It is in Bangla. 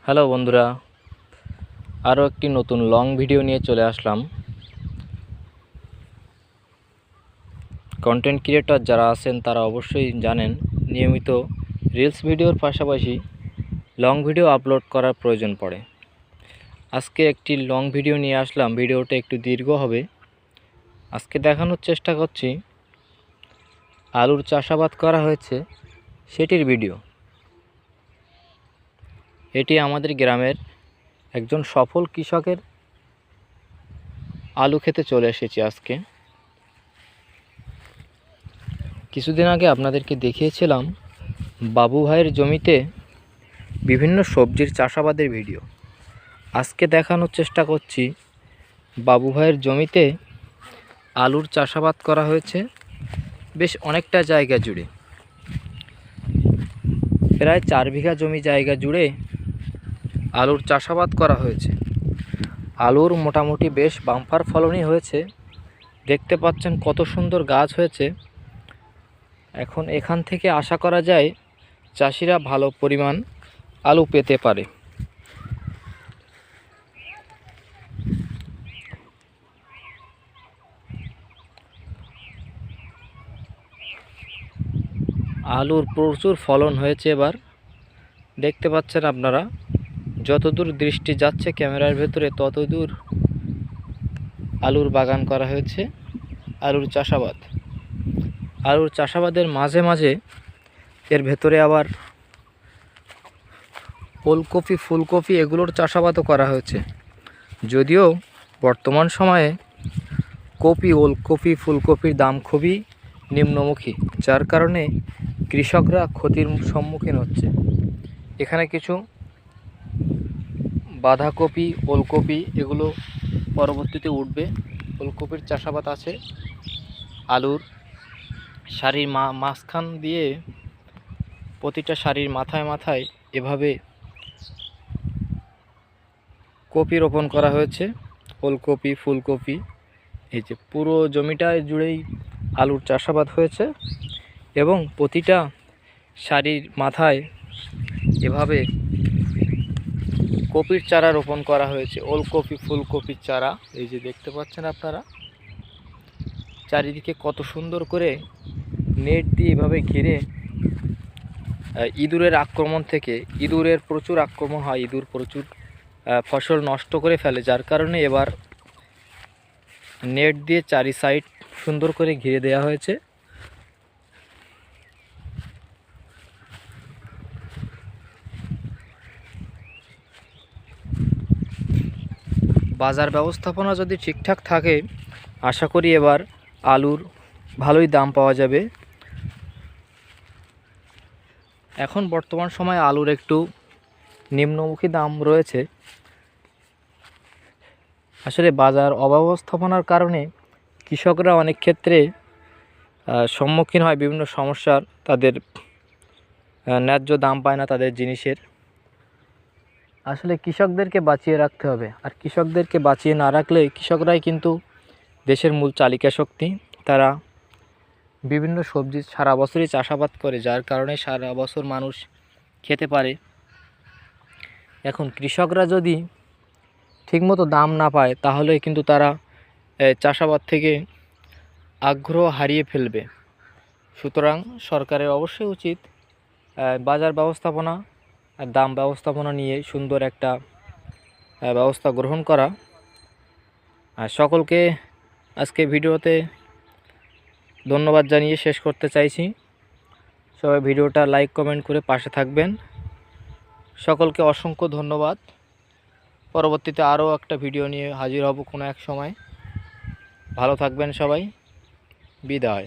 হ্যালো বন্ধুরা, আরও একটি নতুন লং ভিডিও নিয়ে চলে আসলাম। কন্টেন্ট ক্রিয়েটর যারা আছেন তারা অবশ্যই জানেন নিয়মিত রিলস ভিডিওর পাশাপাশি লং ভিডিও আপলোড করার প্রয়োজন পড়ে। আজকে একটি লং ভিডিও নিয়ে আসলাম, ভিডিওটা একটু দীর্ঘ হবে। আজকে দেখানোর চেষ্টা করছি আলুর চাষাবাদ করা হয়েছে সেটির ভিডিও। এটি আমাদের গ্রামের একজন সফল কৃষকের আলু খেতে চলে এসেছি আজকে। কিছুদিন আগে আপনাদেরকে দেখিয়েছিলাম বাবু ভাইয়ের জমিতে বিভিন্ন সবজির চাষাবাদের ভিডিও। আজকে দেখানোর চেষ্টা করছি বাবু ভাইয়ের জমিতে আলুর চাষাবাদ করা হয়েছে বেশ অনেকটা জায়গা জুড়ে, প্রায় 4 বিঘা জমি জায়গা জুড়ে আলুর চাষাবাদ করা হয়েছে। আলুর মোটামুটি বেশ বাম্পার ফলনই হয়েছে। দেখতে পাচ্ছেন কত সুন্দর গাছ হয়েছে। এখন এখান থেকে আশা করা যায় চাষিরা ভালো পরিমাণ আলু পেতে পারে। আলুর প্রচুর ফলন হয়েছে এবার। দেখতে পাচ্ছেন আপনারা, যতদূর দৃষ্টি যাচ্ছে ক্যামেরার ভেতরে ততদূর আলুর বাগান করা হয়েছে। আলুর চাষাবাদের মাঝে মাঝে এর ভেতরে আবার ওলকপি, ফুলকপি এগুলোর চাষাবাদও করা হয়েছে। যদিও বর্তমান সময়ে কপি, ওলকপি, ফুলকপির দাম খুবই নিম্নমুখী, যার কারণে কৃষকরা ক্ষতির সম্মুখীন হচ্ছে। এখানে কিছু বাঁধাকপি, ওলকপি এগুলো পরবর্তীতে উঠবে। ওলকপির চাষাবাদ আছে। আলুর সারির মাঝখান দিয়ে প্রতিটা সারির মাথায় মাথায় এভাবে কপি রোপণ করা হয়েছে, ওলকপি, ফুলকপি। এই যে পুরো জমিটা জুড়েই আলুর চাষাবাদ হয়েছে এবং প্রতিটা সারির মাথায় এভাবে কপির চারা রোপণ করা হয়েছে, ওলকপি, ফুলকপির চারা। এই যে দেখতে পাচ্ছেন আপনারা, চারিদিকে কত সুন্দর করে নেট দিয়ে এভাবে ঘিরে। ইঁদুরের আক্রমণ থেকে, ইঁদুরের প্রচুর আক্রমণ হয়, ইঁদুর প্রচুর ফসল নষ্ট করে ফেলে, যার কারণে এবার নেট দিয়ে চারি সাইড সুন্দর করে ঘিরে দেওয়া হয়েছে। বাজার ব্যবস্থাপনা যদি ঠিকঠাক থাকে আশা করি এবার আলুর ভালোই দাম পাওয়া যাবে। এখন বর্তমান সময়ে আলুর একটু নিম্নমুখী দাম রয়েছে। আসলে বাজার অব্যবস্থাপনার কারণে কৃষকরা অনেক ক্ষেত্রে সম্মুখীন হয় বিভিন্ন সমস্যার। তাদের ন্যায্য দাম পায় না তাদের জিনিসের। আসলে কৃষকদেরকে বাঁচিয়ে রাখতে হবে, আর কৃষকদেরকে বাঁচিয়ে না রাখলে কৃষকরাই কিন্তু দেশের মূল চালিকা শক্তি। তারা বিভিন্ন সবজি সারা বছরই চাষাবাদ করে, যার কারণে সারা বছর মানুষ খেতে পারে। এখন কৃষকরা যদি ঠিকমতো দাম না পায় তাহলে কিন্তু তারা চাষাবাদ থেকে আগ্রহ হারিয়ে ফেলবে। সুতরাং সরকারের অবশ্যই উচিত বাজার ব্যবস্থাপনা আর দাম ব্যবস্থাপনা নিয়ে সুন্দর একটা ব্যবস্থা গ্রহণ করা। আর সকলকে আজকে ভিডিওতে ধন্যবাদ জানিয়ে শেষ করতে চাইছি। সবাই ভিডিওটা লাইক, কমেন্ট করে পাশে থাকবেন। সকলকে অসংখ্য ধন্যবাদ। পরবর্তীতে আরও একটা ভিডিও নিয়ে হাজির হব কোনো এক সময়। ভালো থাকবেন সবাই। বিদায়।